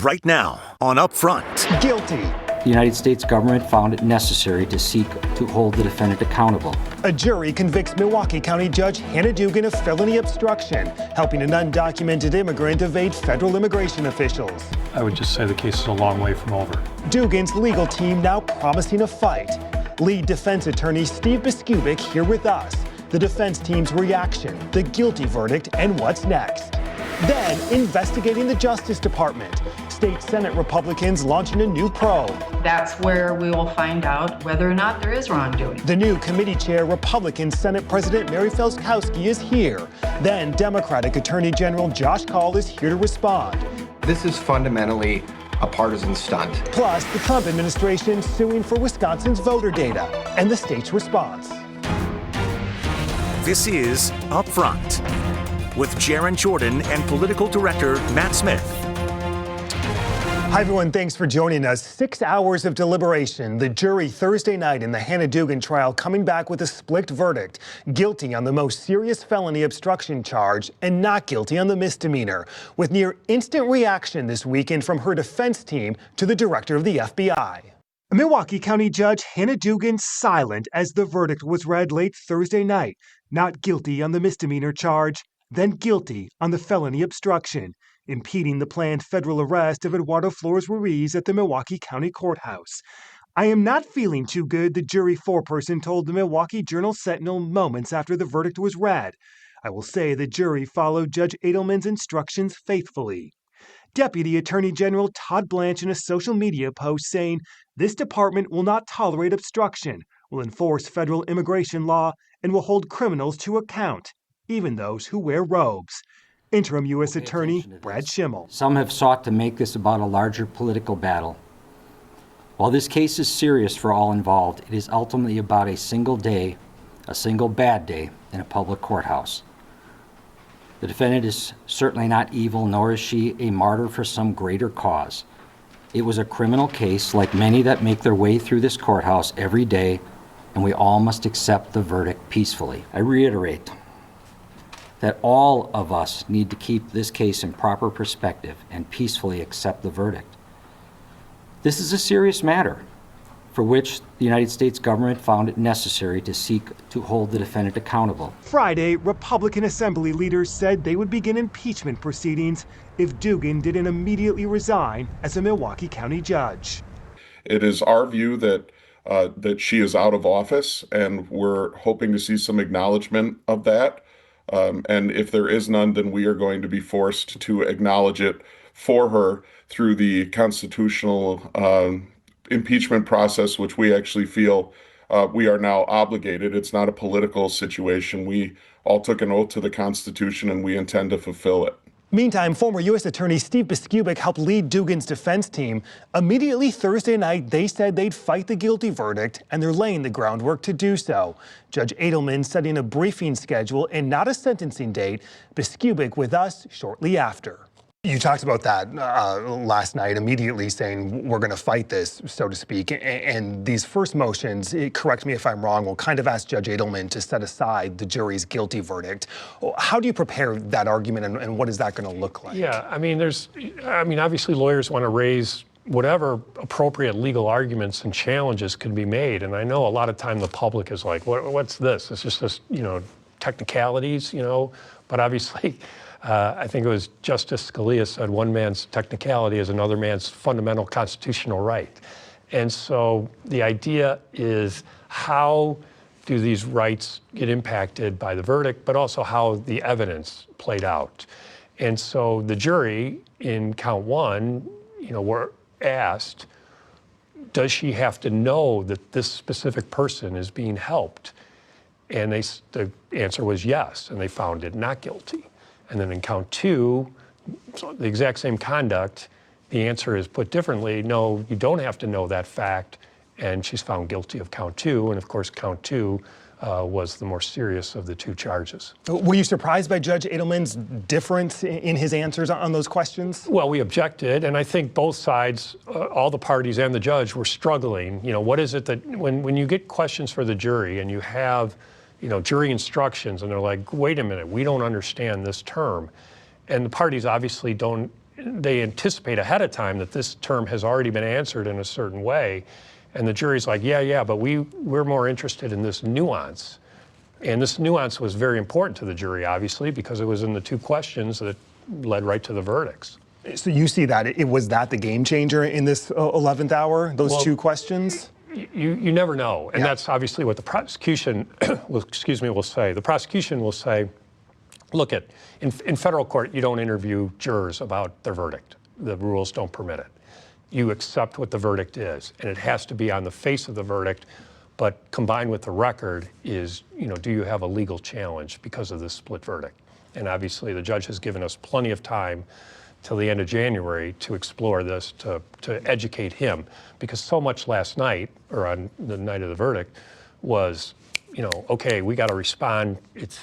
right now on Upfront. Guilty. The United States government found it necessary to seek to hold the defendant accountable. A jury convicts Milwaukee County Judge Hannah Dugan of felony obstruction, helping an undocumented immigrant evade federal immigration officials. I would just say the case is a long way from over. Dugan's legal team now promising a fight. Lead defense attorney Steve Biskupic here with us. The defense team's reaction, the guilty verdict, and what's next. Then, investigating the Justice Department. State Senate Republicans launching a new probe. That's where we will find out whether or not there is wrongdoing. The new committee chair, Republican Senate President Mary Felskowski, is here. Then, Democratic Attorney General Josh Kaul is here to respond. This is fundamentally a partisan stunt. Plus, the Trump administration suing for Wisconsin's voter data and the state's response. This is Upfront with Jaron Jordan and political director Matt Smith. Hi, everyone. Thanks for joining us. 6 hours of deliberation. The jury Thursday night in the Hannah Dugan trial coming back with a split verdict. Guilty on the most serious felony obstruction charge and not guilty on the misdemeanor. With near instant reaction this weekend from her defense team to the director of the FBI. Milwaukee County Judge Hannah Dugan silent as the verdict was read late Thursday night. Not guilty on the misdemeanor charge, then guilty on the felony obstruction, impeding the planned federal arrest of Eduardo Flores Ruiz at the Milwaukee County Courthouse. I am not feeling too good, the jury foreperson told the Milwaukee Journal-Sentinel moments after the verdict was read. I will say the jury followed Judge Edelman's instructions faithfully. Deputy Attorney General Todd Blanche in a social media post saying, "This department will not tolerate obstruction, will enforce federal immigration law, and will hold criminals to account, even those who wear robes." Interim U.S. Attorney Brad Schimmel. Some have sought to make this about a larger political battle. While this case is serious for all involved, it is ultimately about a single day, a single bad day in a public courthouse. The defendant is certainly not evil, nor is she a martyr for some greater cause. It was a criminal case like many that make their way through this courthouse every day, and we all must accept the verdict peacefully. I reiterate that all of us need to keep this case in proper perspective and peacefully accept the verdict. This is a serious matter for which the United States government found it necessary to seek to hold the defendant accountable. Friday, Republican Assembly leaders said they would begin impeachment proceedings if Dugan didn't immediately resign as a Milwaukee County judge. It is our view that she is out of office, and we're hoping to see some acknowledgement of that. And if there is none, then we are going to be forced to acknowledge it for her through the constitutional impeachment process, which we actually feel we are now obligated. It's not a political situation. We all took an oath to the Constitution, and we intend to fulfill it. Meantime, former U.S. Attorney Steve Biskupic helped lead Dugan's defense team. Immediately Thursday night, they said they'd fight the guilty verdict, and they're laying the groundwork to do so. Judge Edelman setting a briefing schedule and not a sentencing date. Biskupic with us shortly after. You talked about that last night, immediately saying we're going to fight this, so to speak. And these first motions, correct me if I'm wrong, will kind of ask Judge Edelman to set aside the jury's guilty verdict. How do you prepare that argument, and what is that going to look like? Yeah, I mean, obviously lawyers want to raise whatever appropriate legal arguments and challenges can be made. And I know a lot of time the public is like, what's this? It's just this, technicalities, but obviously, I think it was Justice Scalia said one man's technicality is another man's fundamental constitutional right. And so the idea is, how do these rights get impacted by the verdict, but also how the evidence played out. And so the jury in count one, were asked, does she have to know that this specific person is being helped? And the answer was yes, and they found it not guilty. And then in count two, so the exact same conduct, the answer is put differently. No, you don't have to know that fact. And she's found guilty of count two. And of course, count two was the more serious of the two charges. Were you surprised by Judge Edelman's difference in his answers on those questions? Well, we objected, and I think both sides, all the parties and the judge, were struggling. What is it that, when you get questions for the jury and you have, jury instructions, and they're like, wait a minute, we don't understand this term. And the parties obviously don't they anticipate ahead of time that this term has already been answered in a certain way. And the jury's like, yeah, but we're more interested in this nuance. And this nuance was very important to the jury, obviously, because it was in the two questions that led right to the verdicts. So you see that it was that the game changer in this 11th hour, those two questions? You never know. And that's obviously what the prosecution will say. The prosecution will say, look, in federal court, you don't interview jurors about their verdict. The rules don't permit it. You accept what the verdict is, and it has to be on the face of the verdict, but combined with the record is, do you have a legal challenge because of this split verdict? And obviously the judge has given us plenty of time till the end of January to explore this, to educate him, because so much last night, or on the night of the verdict, was, okay, we got to respond. It's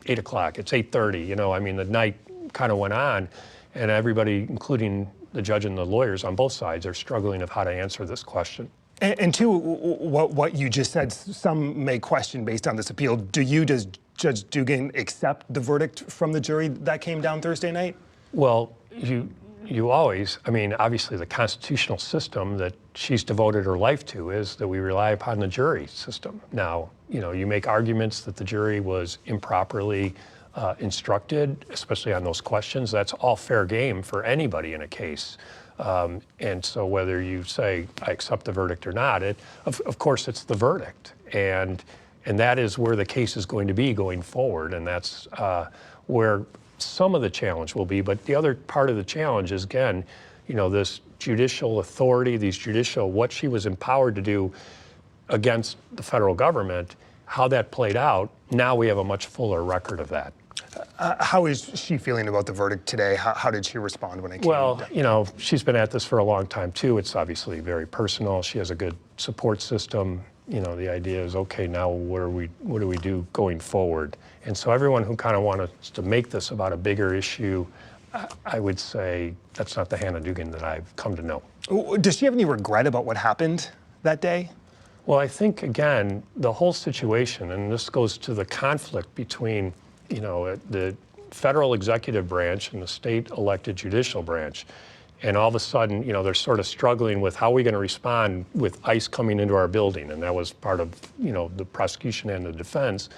8 o'clock, it's 8:30, I mean, the night kind of went on, and everybody, including the judge and the lawyers on both sides, are struggling of how to answer this question. And two, what you just said, some may question based on this appeal. Does Judge Dugan accept the verdict from the jury that came down Thursday night? Well, you always, obviously the constitutional system that she's devoted her life to is that we rely upon the jury system. Now, you make arguments that the jury was improperly instructed, especially on those questions. That's all fair game for anybody in a case. And so whether you say, I accept the verdict or not, of course it's the verdict. And that is where the case is going to be going forward. And that's where some of the challenge will be. But the other part of the challenge is, again, this judicial authority, what she was empowered to do against the federal government, how that played out. Now we have a much fuller record of that. How is she feeling about the verdict today? How did she respond when it came down? Well, she's been at this for a long time too. It's obviously very personal. She has a good support system. The idea is, okay, now what do we do going forward? And so everyone who kind of wants to make this about a bigger issue, I would say that's not the Hannah Dugan that I've come to know. Does she have any regret about what happened that day? Well, I think, again, the whole situation, and this goes to the conflict between the federal executive branch and the state elected judicial branch. And all of a sudden, they're sort of struggling with how are we going to respond with ICE coming into our building. And that was part of, the prosecution and the defense,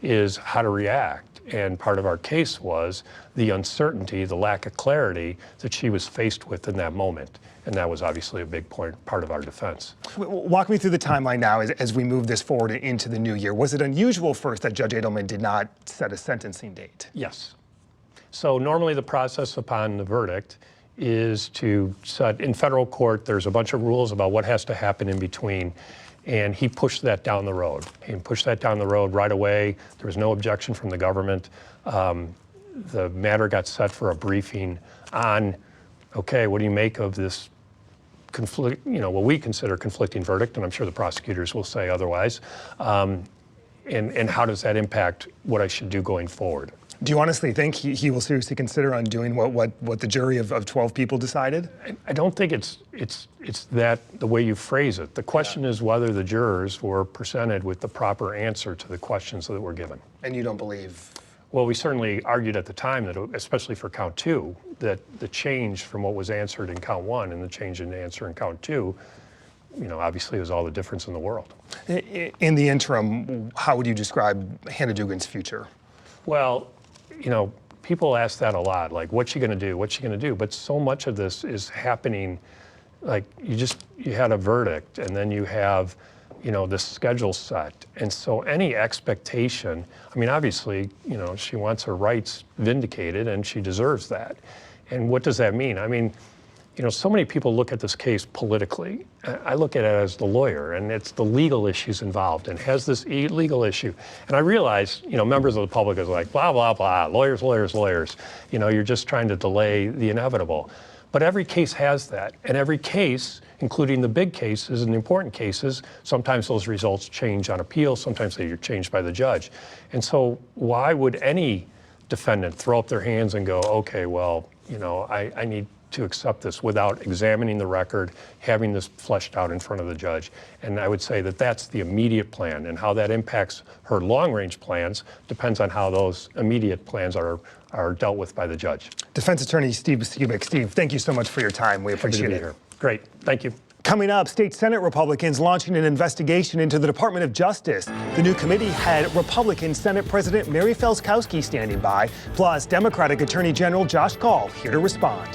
is how to react. And part of our case was the uncertainty, the lack of clarity that she was faced with in that moment. And that was obviously a big part of our defense. Walk me through the timeline now as we move this forward into the new year. Was it unusual first that Judge Edelman did not set a sentencing date? Yes. So normally the process upon the verdict is to set, in federal court, there's a bunch of rules about what has to happen in between. And he pushed that down the road. He pushed that down the road right away. There was no objection from the government. The matter got set for a briefing on, okay, what do you make of this conflict, what we consider conflicting verdict, and I'm sure the prosecutors will say otherwise, and how does that impact what I should do going forward? Do you honestly think he will seriously consider undoing what the jury of 12 people decided? I don't think it's that the way you phrase it. The question is whether the jurors were presented with the proper answer to the questions that were given. And you don't believe? Well, we certainly argued at the time that, especially for count 2, that the change from what was answered in count 1 and the change in the answer in count 2, obviously was all the difference in the world. In the interim, how would you describe Hannah Dugan's future? Well, people ask that a lot, like, what's she going to do? What's she going to do? But so much of this is happening, like, you had a verdict, and then you have, the schedule set. And so any expectation, obviously, she wants her rights vindicated, and she deserves that. And what does that mean? So many people look at this case politically. I look at it as the lawyer, and it's the legal issues involved, and has this legal issue. And I realize, members of the public is like, blah, blah, blah, lawyers, lawyers, lawyers. You're just trying to delay the inevitable. But every case has that. And every case, including the big cases and the important cases, sometimes those results change on appeal, sometimes they're changed by the judge. And so why would any defendant throw up their hands and go, okay, well, I need to accept this without examining the record, having this fleshed out in front of the judge. And I would say that that's the immediate plan, and how that impacts her long-range plans depends on how those immediate plans are dealt with by the judge. Defense Attorney Steve Biskupic. Steve, thank you so much for your time. We Happy to appreciate be it. here. Great, thank you. Coming up, state Senate Republicans launching an investigation into the Department of Justice. The new committee had Republican Senate President Mary Felskowski standing by, plus Democratic Attorney General Josh Kaul here to respond.